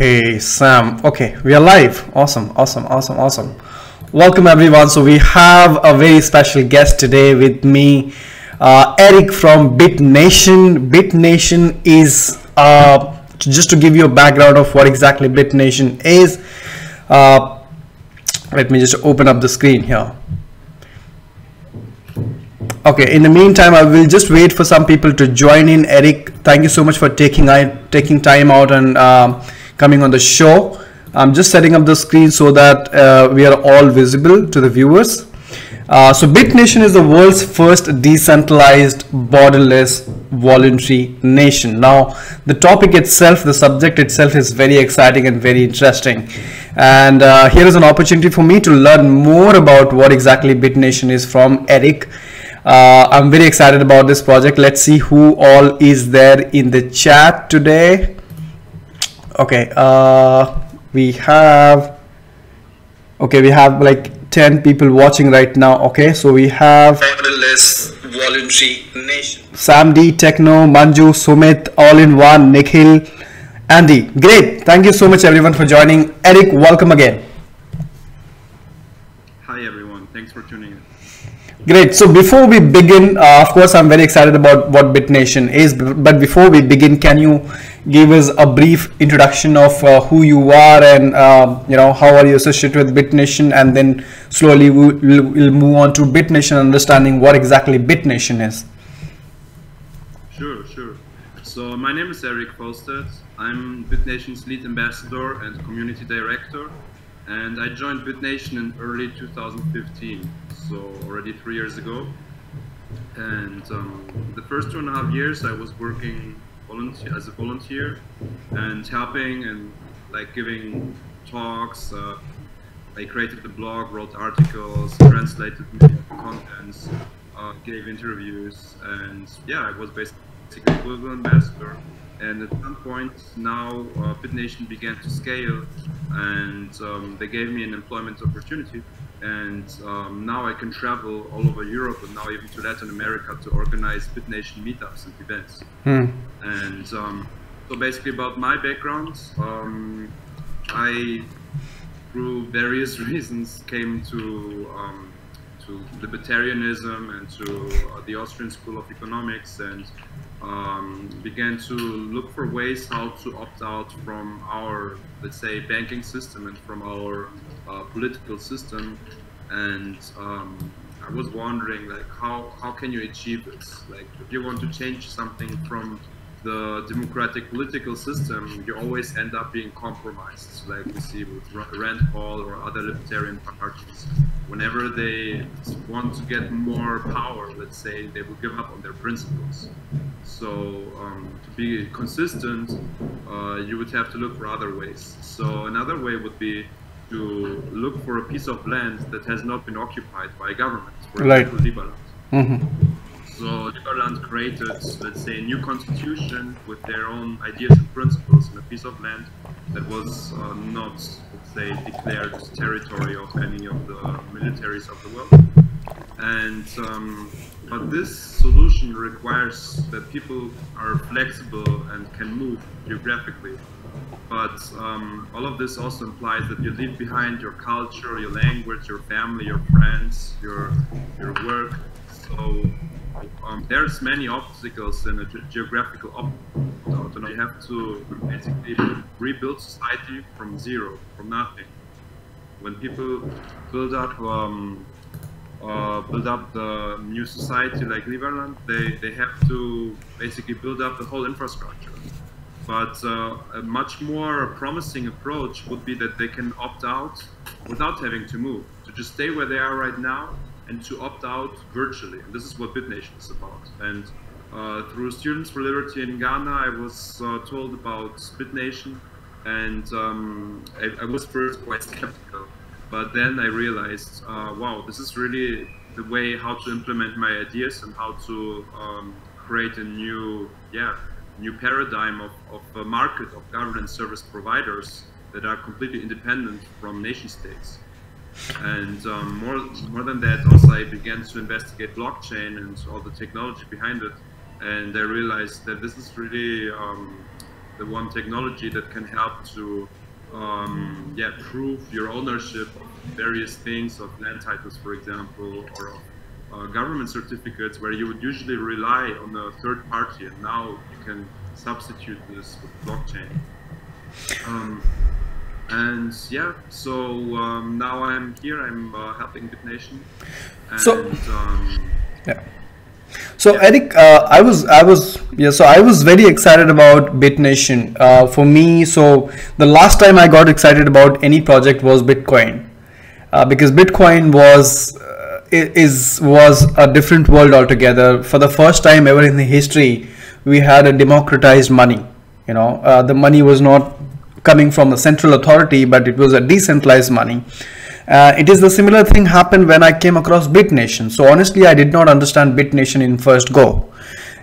Okay, Sam. Okay, we are live. Awesome, awesome, awesome, awesome. Welcome everyone. So we have a very special guest today with me, Erik from BITNATION. BITNATION is, just to give you a background of what exactly BITNATION is, let me just open up the screen here. Okay, in the meantime, I will just wait for some people to join in. Erik, thank you so much for taking time out and coming on the show. I'm just setting up the screen so that we are all visible to the viewers. So BITNATION is the world's first decentralized, borderless, voluntary nation. Now, the topic itself, the subject itself is very exciting and very interesting. And here is an opportunity for me to learn more about what exactly BITNATION is from Erik. I'm very excited about this project. Let's see who all is there in the chat today. Okay, we have like 10 people watching right now. Okay, so we have borderless voluntary nation. Sam D, Techno, Manju, Sumit, all in one, Nikhil, Andy. Great. Thank you so much everyone for joining. Erik, welcome again. Hi everyone, thanks for tuning in. Great. So before we begin, of course, I'm very excited about what BITNATION is. But before we begin, can you give us a brief introduction of who you are and how are you associated with BITNATION, and then slowly we'll move on to BITNATION, understanding what exactly BITNATION is. Sure. So my name is Erik Vollstädt. I'm BITNATION's lead ambassador and community director, and I joined BITNATION in early 2015. So already 3 years ago, and the first 2.5 years I was working as a volunteer and helping and like giving talks. I created the blog, wrote articles, translated contents, gave interviews, and yeah, I was basically a global ambassador. And at some point now BITNATION began to scale, and they gave me an employment opportunity. And now I can travel all over Europe and now even to Latin America to organize BITNATION meetups and events. And so basically about my background, I, through various reasons, came to libertarianism and to the Austrian School of Economics, and began to look for ways how to opt out from our, let's say, banking system and from our political system. And I was wondering, like, how can you achieve this? Like, if you want to change something from the democratic political system, you always end up being compromised, like we see with Rand Paul or other libertarian parties. Whenever they want to get more power, let's say, they will give up on their principles. So to be consistent, you would have to look for other ways. So another way would be to look for a piece of land that has not been occupied by a government, for example, Liberland. So Liberland created, let's say, a new constitution with their own ideas and principles in a piece of land that was not, let's say, declared territory of any of the militaries of the world. And but this solution requires that people are flexible and can move geographically. But all of this also implies that you leave behind your culture, your language, your family, your friends, your work. So there's many obstacles in a geographical opt-out, and you have to basically rebuild society from zero, from nothing. When people build up the new society like Liberland, they have to basically build up the whole infrastructure. But a much more promising approach would be that they can opt out without having to move, to just stay where they are right now and to opt out virtually. And this is what BITNATION is about. And through Students for Liberty in Ghana, I was told about BITNATION, and I was first quite skeptical. But then I realized, wow, this is really the way how to implement my ideas and how to create a new paradigm of a market of governance service providers that are completely independent from nation states. And more than that, also I began to investigate blockchain and all the technology behind it, and I realized that this is really the one technology that can help to yeah, prove your ownership of various things, of land titles, for example, or of government certificates, where you would usually rely on a third party, and now you can substitute this with blockchain. And yeah, so now I'm here. I'm helping BitNation. And, so yeah. So yeah. Erik, so I was very excited about BitNation. For me, so the last time I got excited about any project was Bitcoin, because Bitcoin was a different world altogether. For the first time ever in the history, we had a democratized money. You know, the money was not coming from a central authority, but it was a decentralized money. It is the similar thing happened when I came across BitNation. So honestly, I did not understand BitNation in first go,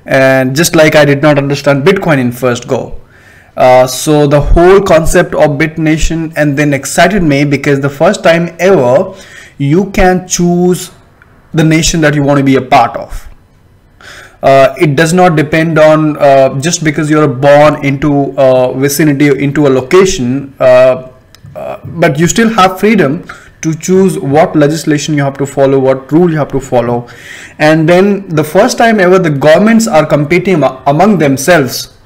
and just like I did not understand Bitcoin in first go. So the whole concept of BitNation and then excited me, because the first time ever you can choose the nation that you want to be a part of. It does not depend on just because you're born into a vicinity, into a location, but you still have freedom to choose what legislation you have to follow, what rule you have to follow. And then the first time ever the governments are competing among themselves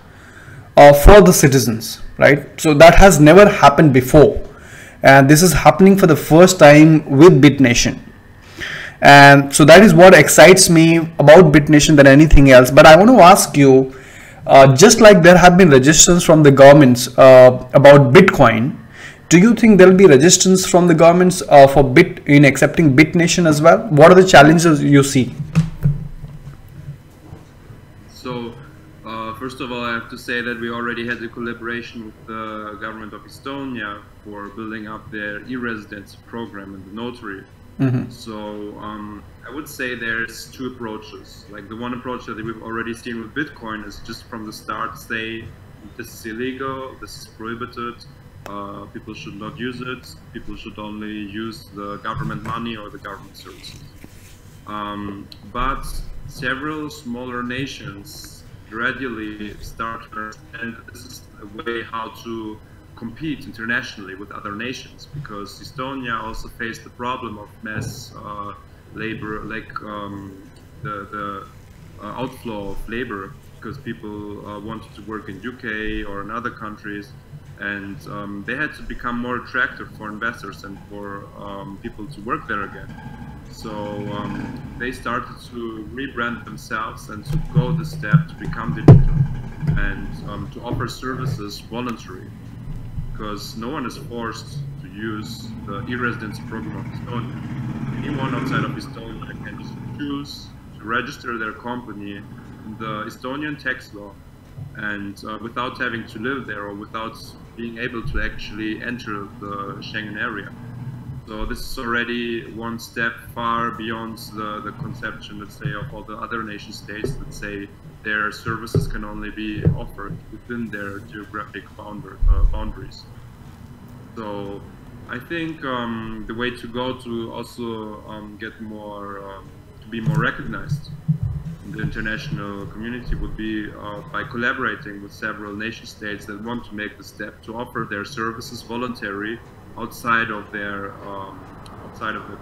for the citizens, right? So that has never happened before, and this is happening for the first time with BitNation. And so that is what excites me about BitNation than anything else. But I want to ask you, just like there have been resistance from the governments about Bitcoin, do you think there will be resistance from the governments in accepting BitNation as well? What are the challenges you see? So first of all, I have to say that we already had a collaboration with the government of Estonia for building up their e-residency program and the notary. Mm-hmm. So I would say there's two approaches. Like the one approach that we've already seen with Bitcoin is just from the start say this is illegal, this is prohibited, people should not use it, people should only use the government money or the government services. But several smaller nations gradually start to understand that this is a way how to compete internationally with other nations, because Estonia also faced the problem of mass labor, like the outflow of labor, because people wanted to work in UK or in other countries, and they had to become more attractive for investors and for people to work there again. So they started to rebrand themselves and to go the step to become digital and to offer services voluntarily, because no one is forced to use the e-residency program of Estonia. Anyone outside of Estonia can just choose to register their company in the Estonian tax law, and without having to live there or without being able to actually enter the Schengen area. So this is already one step far beyond the conception, let's say, of all the other nation states that say their services can only be offered within their geographic boundaries. So I think the way to go to also get more, to be more recognized in the international community would be by collaborating with several nation states that want to make the step to offer their services voluntary outside of their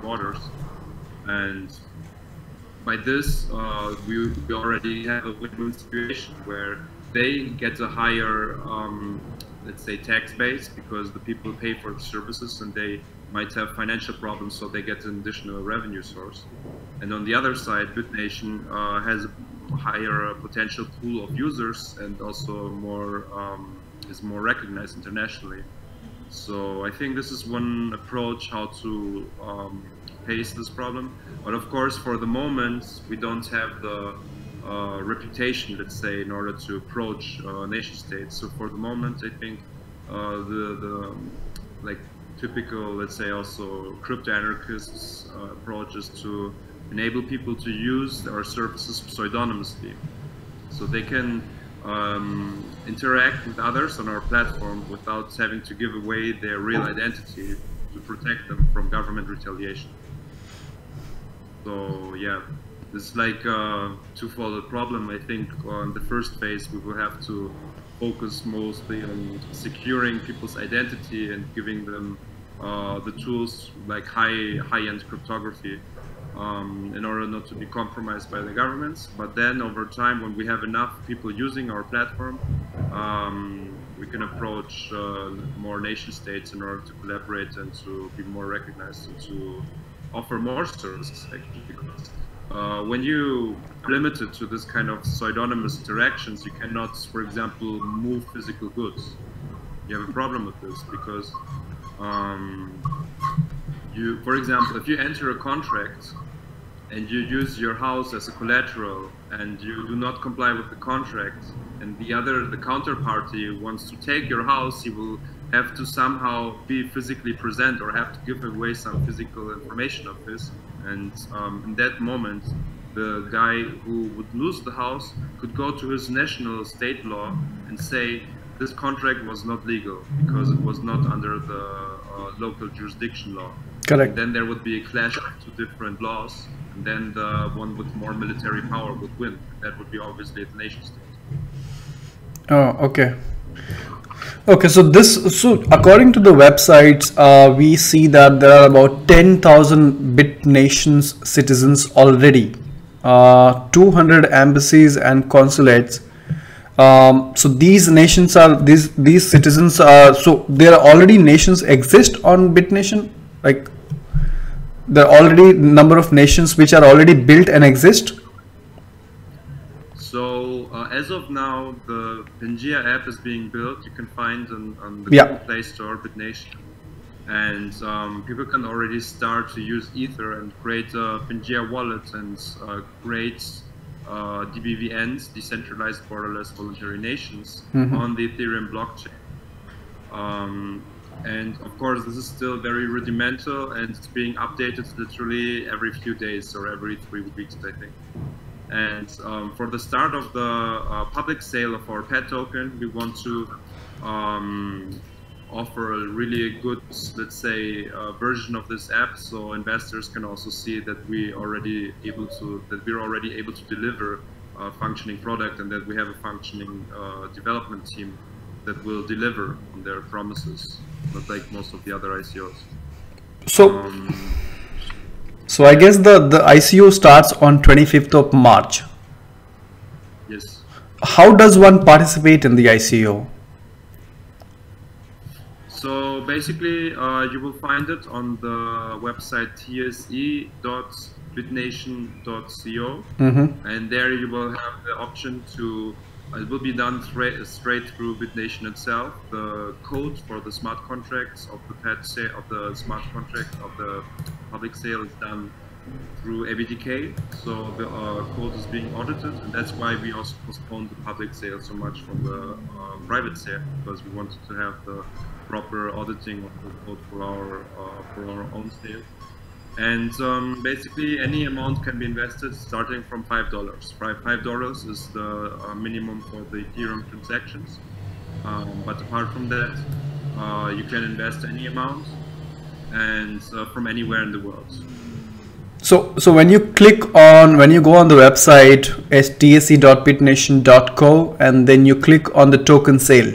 borders. And by this, we already have a win-win situation where they get a higher, let's say, tax base, because the people pay for the services and they might have financial problems, so they get an additional revenue source. And on the other side, BitNation has a higher potential pool of users and also is more recognized internationally. So I think this is one approach how to face this problem. But of course, for the moment, we don't have the reputation, let's say, in order to approach nation states. So for the moment, I think the like typical, let's say, also crypto anarchists approach is to enable people to use our services pseudonymously, so they can interact with others on our platform without having to give away their real identity to protect them from government retaliation. So yeah, this is like a twofold problem. I think on the first phase we will have to focus mostly on securing people's identity and giving them the tools like high-end cryptography in order not to be compromised by the governments. But then over time, when we have enough people using our platform, we can approach more nation states in order to collaborate and to be more recognized and to offer more services, actually. Because when you are limited to this kind of pseudonymous interactions, you cannot, for example, move physical goods. You have a problem with this because for example, if you enter a contract and you use your house as a collateral and you do not comply with the contract, and the counterparty wants to take your house, he will have to somehow be physically present or have to give away some physical information of this. And in that moment, the guy who would lose the house could go to his national state law and say this contract was not legal because it was not under the local jurisdiction law. Correct. And then there would be a clash of two different laws, and then the one with more military power would win. That would be obviously the nation state. Oh, okay. Okay, so according to the websites, we see that there are about 10,000 BitNation's citizens already, 200 embassies and consulates. So these nations are these citizens are, so there are already nations exist on BitNation, like there are already number of nations which are already built and exist. So as of now, the Pangea app is being built. You can find on the Yeah. Google Play Store BitNation, and people can already start to use Ether and create a Pangea wallet and create DBVNs, decentralized borderless voluntary nations, on the Ethereum blockchain. And of course, this is still very rudimental, and it's being updated literally every few days or every 3 weeks, I think. And for the start of the public sale of our pet token, we want to offer a really good, let's say, version of this app, so investors can also see that we're already able to deliver a functioning product, and that we have a functioning development team that will deliver on their promises, not like most of the other ICOs. So I guess the ICO starts on 25th of March. Yes. How does one participate in the ICO? So basically, you will find it on the website tse.bitnation.co, and there you will have the option to. It will be done straight through BitNation itself. The code for the smart contracts of the smart contract of the public sale is done through ABDK. So the code is being audited, and that's why we also postponed the public sale so much from the private sale, because we wanted to have the proper auditing of the code for our own sale. And basically, any amount can be invested starting from $5. $5 is the minimum for the Ethereum transactions. But apart from that, you can invest any amount, and from anywhere in the world. So when you go on the website tse.bitnation.co, and then you click on the token sale,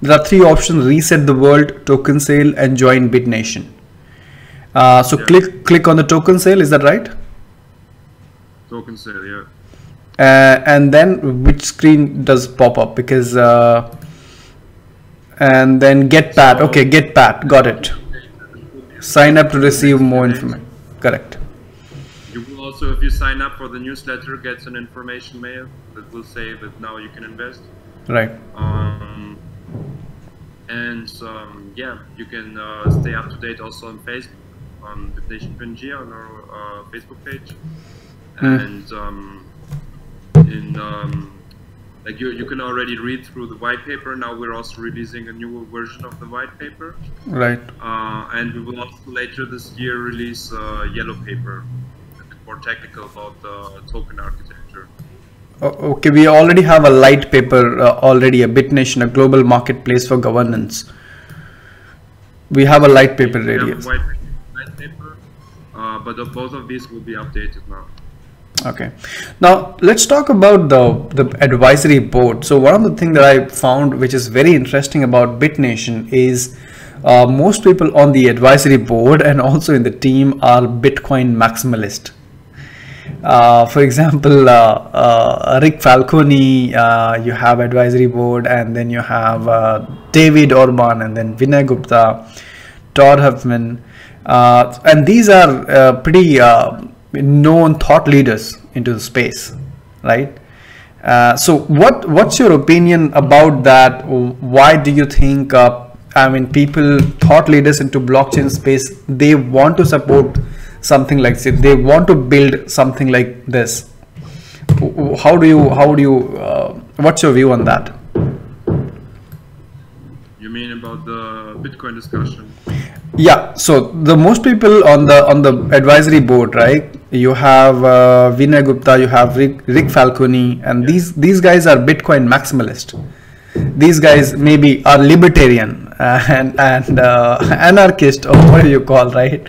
there are 3 options: reset the world, token sale, and join BitNation. So yeah. Click on the token sale, is that right? Token sale, yeah. And then which screen does pop up? Because and then get pat. Okay, get pat. Got it. Sign up to receive more information. Correct. You will also, if you sign up for the newsletter, get an information mail that will say that now you can invest. Right. Yeah, you can stay up to date also on Facebook, on BitNation Pangea, on our Facebook page, and like you can already read through the white paper. Now we're also releasing a new version of the white paper, right? And we will also later this year release a yellow paper, a bit more technical about the token architecture. Okay, we already have a light paper already, a BitNation, a global marketplace for governance. We have a light paper ready. We have a white paper, but both of these will be updated now. Okay. Now let's talk about the advisory board. So one of the things that I found which is very interesting about BitNation is most people on the advisory board and also in the team are Bitcoin maximalist. For example, Rick Falcone, you have advisory board, and then you have David Orban, and then Vinay Gupta, Todd Huffman, and these are pretty known thought leaders into the space, right? So what's your opinion about that? Why do you think I mean, people, thought leaders into blockchain space, they want to support something like this, they want to build something like this? How do you what's your view on that? You mean about the Bitcoin discussion? Yeah, so the most people on the advisory board, right? You have Vinay Gupta, you have Rick Falcone, and these guys are Bitcoin maximalist. These guys maybe are libertarian and anarchist, or whatever you call, right?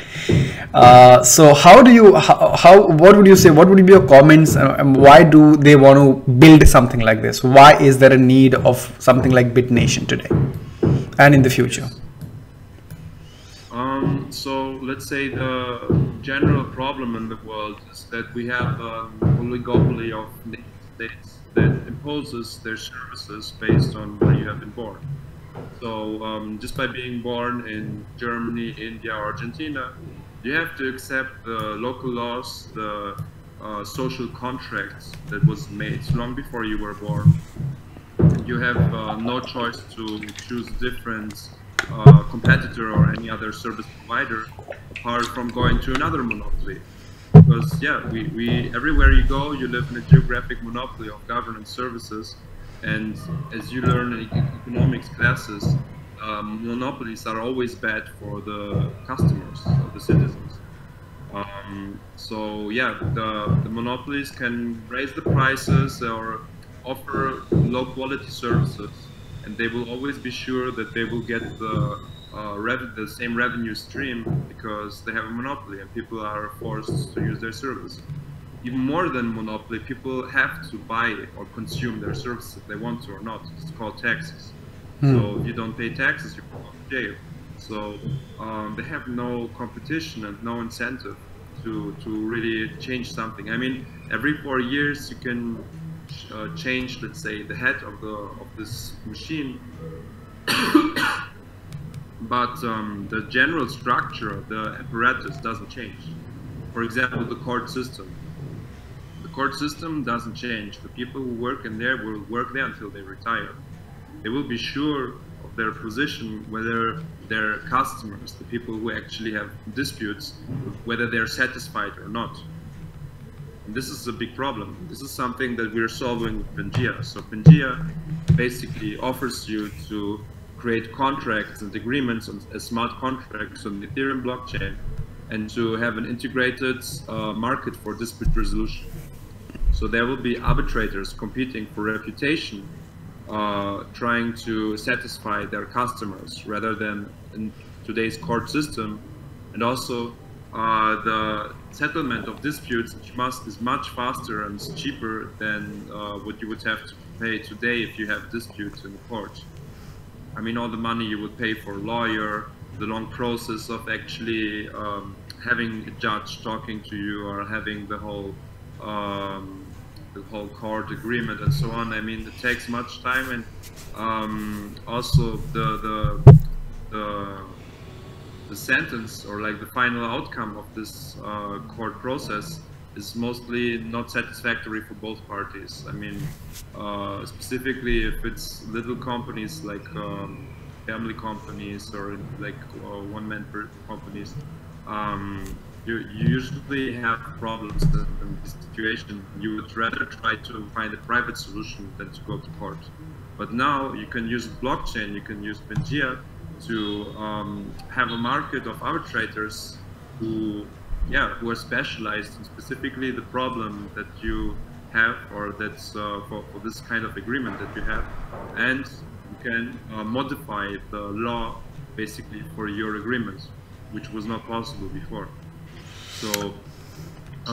So how do you what would you say? What would be your comments? And why do they want to build something like this? Why is there a need of something like BitNation today and in the future? So let's say the general problem in the world is that we have an oligopoly of states that imposes their services based on where you have been born. So just by being born in Germany, India, or Argentina, you have to accept the local laws, the social contracts that was made long before you were born. You have no choice to choose different competitor or any other service provider apart from going to another monopoly. Because yeah, we everywhere you go, you live in a geographic monopoly of governance services, and as you learn in economics classes, monopolies are always bad for the customers, of the citizens. So yeah, the monopolies can raise the prices or offer low quality services, and they will always be sure that they will get the same revenue stream because they have a monopoly and people are forced to use their service. Even more than monopoly, people have to buy or consume their services if they want to or not. It's called taxes. So if you don't pay taxes, you go to jail. So they have no competition and no incentive to really change something. I mean, every 4 years you can change, let's say, the head of this machine, but the general structure of the apparatus doesn't change. For example, the court system. The court system doesn't change. The people who work in there will work there until they retire. They will be sure of their position, whether their customers, the people who actually have disputes, whether they're satisfied or not. And this is a big problem. This is something that we're solving with Pangea. So Pangea basically offers you to create contracts and agreements, smart contracts on the Ethereum blockchain, and to have an integrated market for dispute resolution. So there will be arbitrators competing for reputation, trying to satisfy their customers rather than in today's court system. And also the settlement of disputes is much faster and cheaper than what you would have to pay today if you have disputes in the court. I mean, all the money you would pay for a lawyer, the long process of actually having a judge talking to you, or having the whole court agreement and so on. I mean, it takes much time, and also the sentence, or like the final outcome of this court process, is mostly not satisfactory for both parties. I mean, specifically if it's little companies like family companies or like one-man companies, you usually have problems in this situation. You would rather try to find a private solution than to go to court. But now you can use blockchain, you can use Pangea to have a market of arbitrators who are specialized in specifically the problem that you have, or that's for this kind of agreement that you have, and you can modify the law basically for your agreement, which was not possible before. So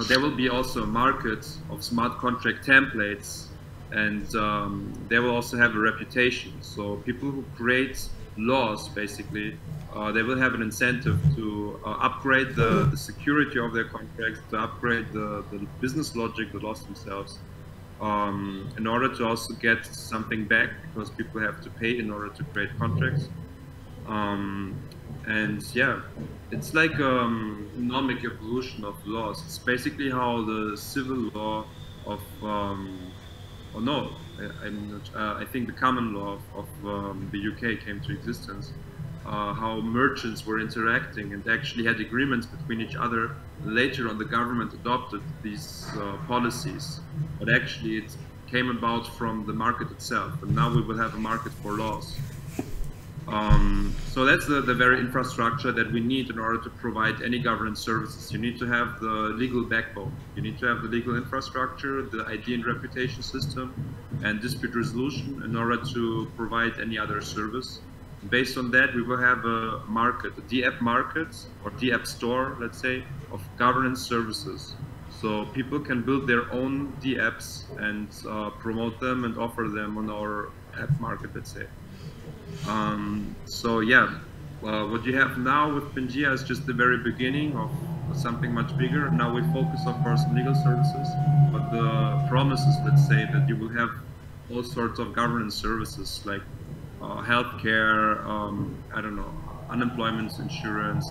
there will be also a market of smart contract templates, and they will also have a reputation. So people who create laws, basically, they will have an incentive to upgrade the security of their contracts, to upgrade the business logic, the laws themselves, in order to also get something back, because people have to pay in order to create contracts. And yeah, it's like economic evolution of laws. It's basically how the civil law of, oh no, I'm not, I think the common law of the UK came to existence. How merchants were interacting and actually had agreements between each other. Later on, the government adopted these policies, but actually it came about from the market itself. And now we will have a market for laws. So that's the very infrastructure that we need in order to provide any governance services. You need to have the legal backbone. You need to have the legal infrastructure, the ID and reputation system, and dispute resolution in order to provide any other service. Based on that, we will have a market, a DApp market, or DApp store, let's say, of governance services. So people can build their own DApps and promote them and offer them on our app market, let's say. So yeah, what you have now with Pangea is just the very beginning of something much bigger. Now we focus, of course, on legal services, but the promise is, let's say, that you will have all sorts of governance services like healthcare, I don't know, unemployment insurance,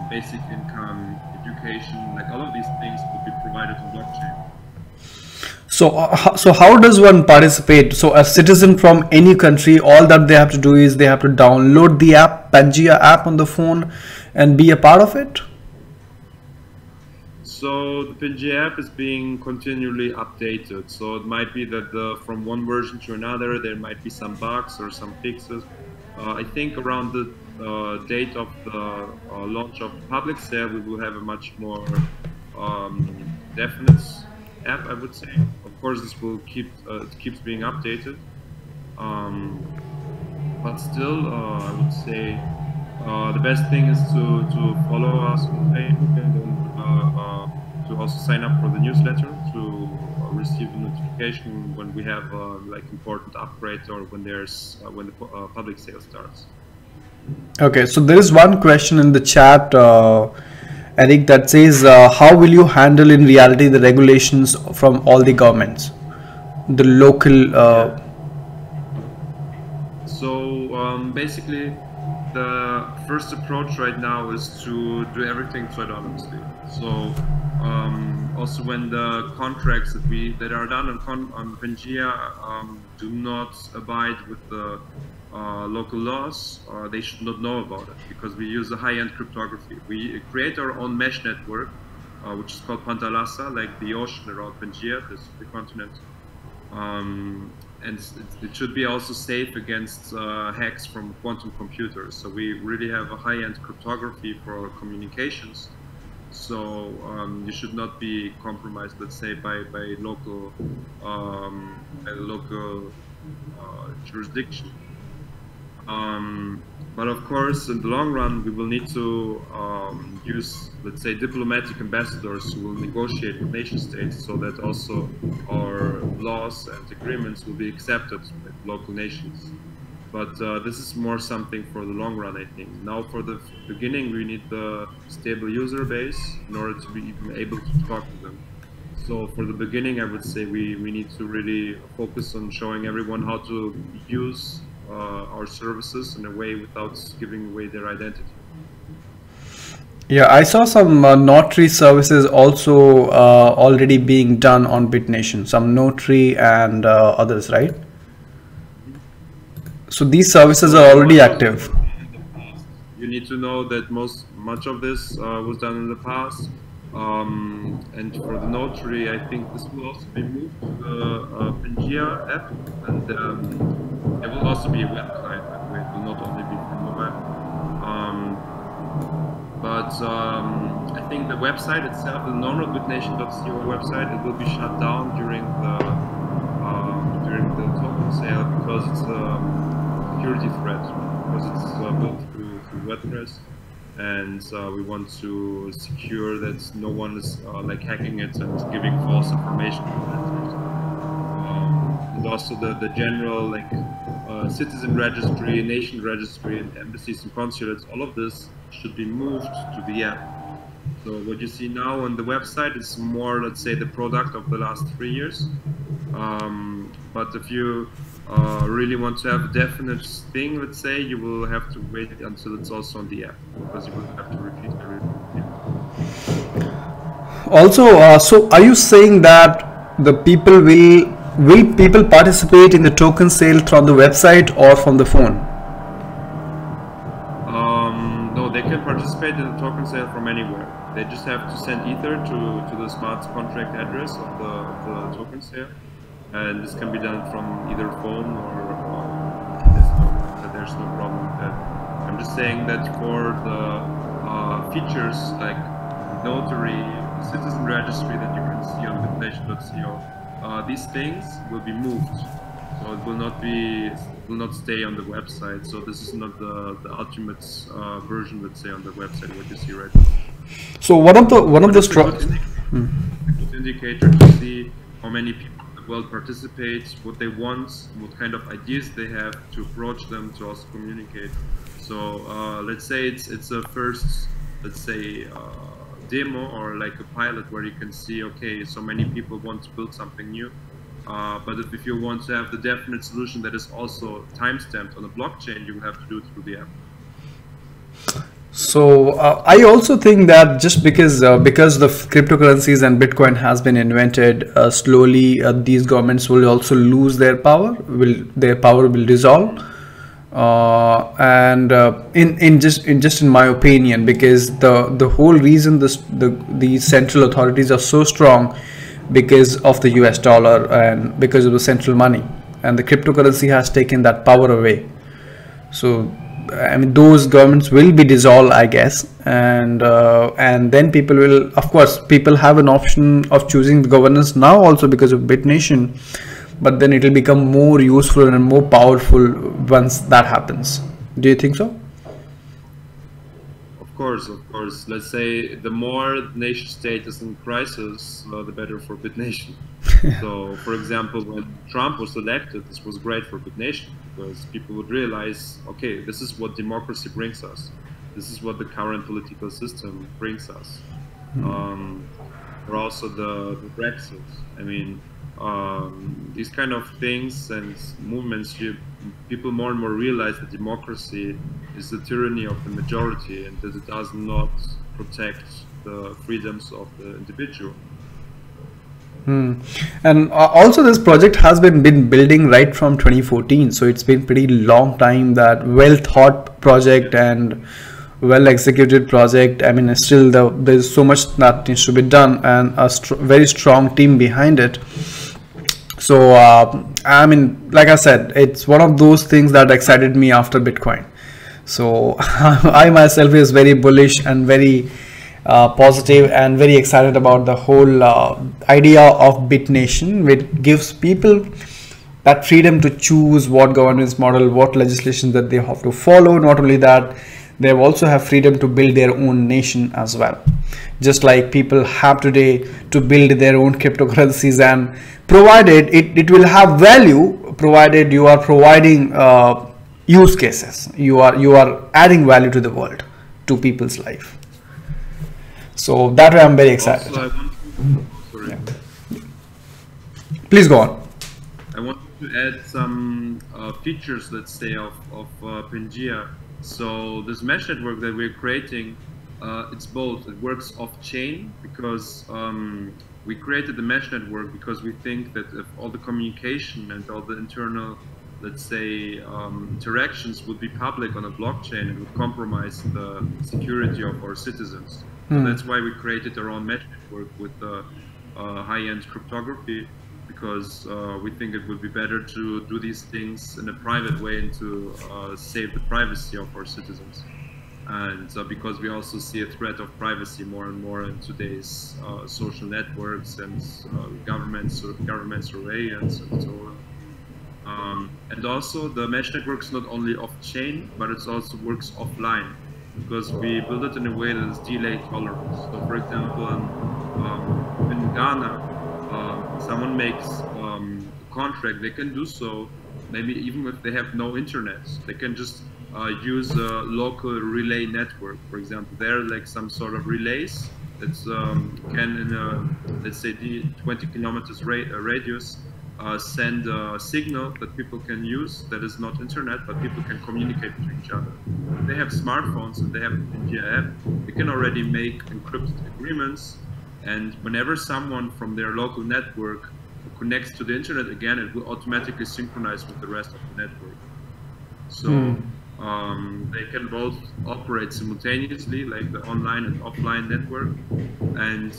basic income, education, like all of these things will be provided on blockchain. So how does one participate? So a citizen from any country, all that they have to do is they have to download the app, Pangea app on the phone, and be a part of it? So the Pangea app is being continually updated. So it might be that from one version to another, there might be some bugs or some fixes. I think around the date of the launch of the public sale, we will have a much more definite app, I would say. Of course, this will it keeps being updated, but still, I would say the best thing is to follow us on Facebook and to also sign up for the newsletter to receive a notification when we have like important upgrades or when there's when the public sale starts. Okay, so there is one question in the chat, Erik, that says, how will you handle in reality the regulations from all the governments, the local? So basically, the first approach right now is to do everything pseudonymously. So also when the contracts that are done on Pangea do not abide with the local laws, they should not know about it, because we use a high-end cryptography. We create our own mesh network, which is called Pantalassa, like the ocean around Pangea, the continent. And it should be also safe against hacks from quantum computers. So we really have a high-end cryptography for our communications. So you should not be compromised, let's say, by local jurisdiction. But of course, in the long run, we will need to use, let's say, diplomatic ambassadors who will negotiate with nation states, so that also our laws and agreements will be accepted by local nations. But this is more something for the long run, I think. Now, for the beginning, we need the stable user base in order to be even able to talk to them. So for the beginning, I would say we need to really focus on showing everyone how to use our services in a way without giving away their identity. Yeah, I saw some notary services also already being done on BitNation, some notary and others, right? So these services are already active. You need to know that much of this was done in the past. And for the notary, I think this will also be moved to the Pangea app, and there will also be a web client. It will not only be for mobile. But I think the website itself, the normal BitNation.co website, it will be shut down during the token sale, because it's a security threat, because it's built through WordPress. and we want to secure that no one is like hacking it and giving false information. And also the general like citizen registry, nation registry, and embassies and consulates. All of this should be moved to the app. So what you see now on the website is more, let's say, the product of the last 3 years. But if you really want to have a definite thing, let's say, you will have to wait until it's also on the app, because you will have to repeat everything. Also, so are you saying that the people will people participate in the token sale from the website or from the phone? No, they can participate in the token sale from anywhere. They just have to send Ether to the smart contract address of the token sale, and this can be done from either phone or desktop. There's no problem with that. I'm just saying that for the features like notary, citizen registry that you can see on bitnation.co, these things will be moved. So it will not stay on the website. So this is not the ultimate version, let's say, on the website what you see right now. So one of the good indicator to see how many people in the world participate, what they want, what kind of ideas they have, to approach them, to also communicate. So let's say it's a first, let's say, demo or like a pilot where you can see, okay, so many people want to build something new. But if you want to have the definite solution that is also timestamped on a blockchain, you will have to do it through the app. So I also think that just because the cryptocurrencies and Bitcoin has been invented, slowly these governments will also lose their power. Their power will dissolve, and in my opinion, because the whole reason the central authorities are so strong, because of the US dollar and because of the central money, and the cryptocurrency has taken that power away. So I mean, those governments will be dissolved, I guess, and then people will, of course, people have an option of choosing the governance now also because of BitNation, but then it will become more useful and more powerful once that happens. Do you think so? Of course. Let's say the more the nation state is in crisis, the better for BitNation. So, for example, when Trump was elected, this was great for BitNation, because people would realize, okay, this is what democracy brings us. This is what the current political system brings us. Or also the Brexit. I mean, these kind of things and movements, people more and more realize that democracy is the tyranny of the majority, and that it does not protect the freedoms of the individual. And also this project has been building right from 2014, so it's been pretty long time, that well thought project and well executed project. I mean, still there's so much that needs to be done, and a very strong team behind it. So I mean, like I said, it's one of those things that excited me after Bitcoin. So I myself is very bullish and very positive and very excited about the whole idea of BitNation, which gives people that freedom to choose what governance model, what legislation that they have to follow. Not only that, they also have freedom to build their own nation as well, just like people have today to build their own cryptocurrencies, and provided it will have value, provided you are providing use cases, you are adding value to the world, to people's life. So that way I'm very excited. Please go on. I want to add some features, let's say, of Pangea. So this mesh network that we're creating, it's both. It works off-chain because we created the mesh network because we think that if all the communication and all the internal, let's say, interactions would be public on a blockchain, it would compromise the security of our citizens. So that's why we created our own mesh network with high-end cryptography, because we think it would be better to do these things in a private way and to save the privacy of our citizens. And because we also see a threat of privacy more and more in today's social networks and government surveillance and so on. And also the mesh network is not only off-chain, but it also works offline. because we build it in a way that is delay tolerant. So, for example, in Ghana, someone makes a contract, they can do so maybe even if they have no internet. They can just use a local relay network. For example, there are like some sort of relays that can, in a, let's say, 20 kilometers radius, send a signal that people can use that is not internet, but people can communicate to each other. If they have smartphones and they have an India app, they can already make encrypted agreements, and whenever someone from their local network connects to the internet again, it will automatically synchronize with the rest of the network. So they can both operate simultaneously, like the online and offline network. And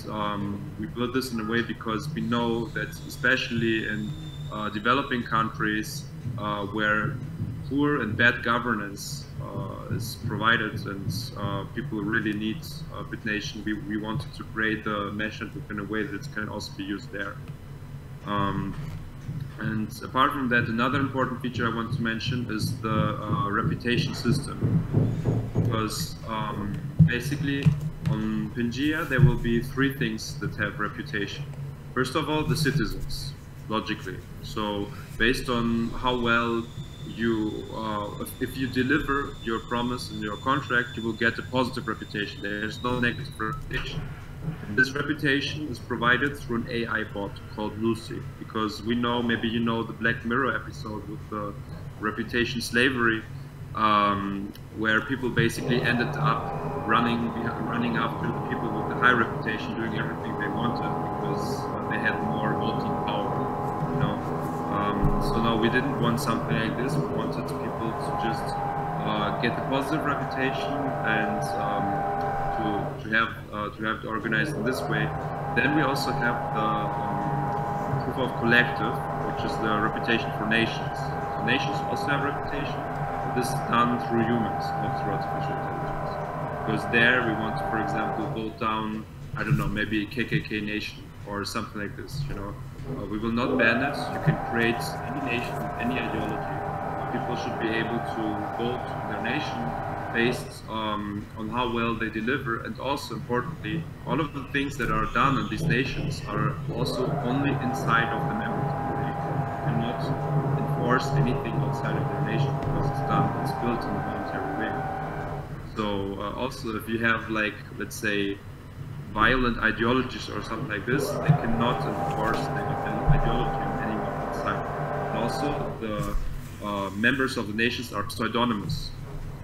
we built this in a way because we know that especially in developing countries where poor and bad governance is provided, and people really need BitNation, we wanted to create the mesh network in a way that can also be used there. And apart from that, another important feature I want to mention is the reputation system, because basically on Pangea there will be three things that have reputation. First of all, the citizens, logically. So based on how well you, if you deliver your promise and your contract, you will get a positive reputation. There's no negative reputation. And this reputation is provided through an AI bot called Lucy, because we know, maybe you know the Black Mirror episode with the reputation slavery, where people basically ended up running after the people with the high reputation, doing everything they wanted because they had more voting power. You know? So no, we didn't want something like this. We wanted people to just get a positive reputation and to have it organized in this way. Then we also have the proof of collective, which is the reputation for nations. So nations also have reputation. This is done through humans, not through artificial intelligence. Because there we want to, for example, vote down, I don't know, maybe a KKK nation or something like this. You know, we will not ban it. You can create any nation, any ideology. People should be able to vote their nation based on how well they deliver, and also importantly, all of the things that are done in these nations are also only inside of the members of the nation. You cannot enforce anything outside of their nation because it's built in a voluntary way. So also, if you have, like, let's say, violent ideologies or something like this, they cannot enforce their ideology on anyone outside. And also, the members of the nations are pseudonymous.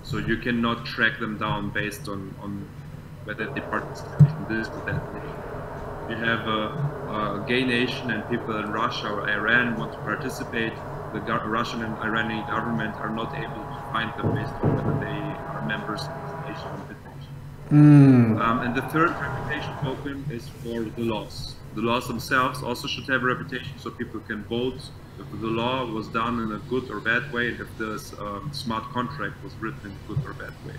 So you cannot track them down based on whether they participate in this or that nation. You have a gay nation and people in Russia or Iran want to participate, the Russian and Iranian government are not able to find them based on whether they are members of this nation or BitNation. And the third reputation token is for the laws. The laws themselves also should have a reputation, so people can vote if the law was done in a good or bad way, and if the smart contract was written in a good or bad way.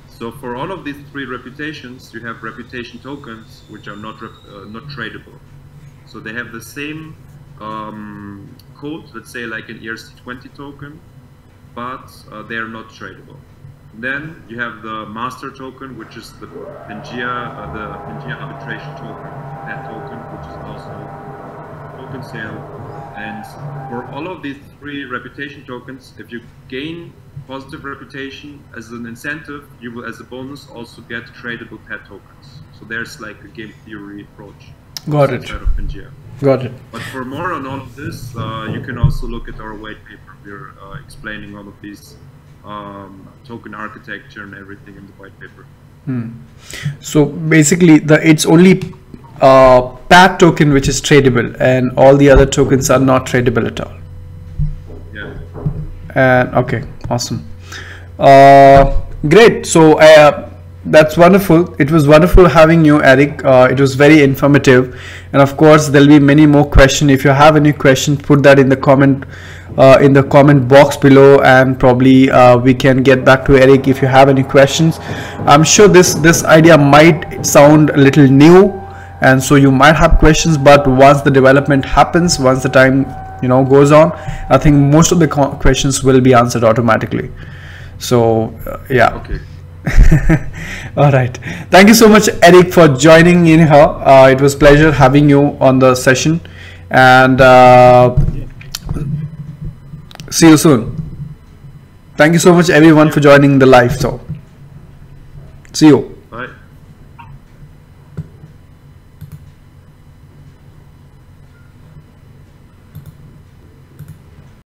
So for all of these three reputations, you have reputation tokens which are not tradable. So they have the same code, let's say like an ERC20 token, but they are not tradable. Then you have the master token, which is the Pangea arbitration token, that token, which is also token sale. And for all of these three reputation tokens, if you gain positive reputation as an incentive, you will, as a bonus, also get tradable pet tokens. So there's like a game theory approach. Got it. Of Pangea. Got it. But for more on all of this, you can also look at our white paper. We're explaining all of these token architecture and everything in the white paper. So basically, it's only PAT token which is tradable, and all the other tokens are not tradable at all. Yeah. And okay, awesome. Great. So that's wonderful. It was wonderful having you, Erik. It was very informative, and of course there'll be many more questions. If you have any questions, put that in the comment box below, and probably we can get back to Erik if you have any questions. I'm sure this idea might sound a little new, and so you might have questions, but once the development happens, once the time goes on, I think most of the questions will be answered automatically. So yeah. Okay. All right. Thank you so much, Erik, for joining in here. It was pleasure having you on the session, and see you soon. Thank you so much, everyone, for joining the live. So, see you.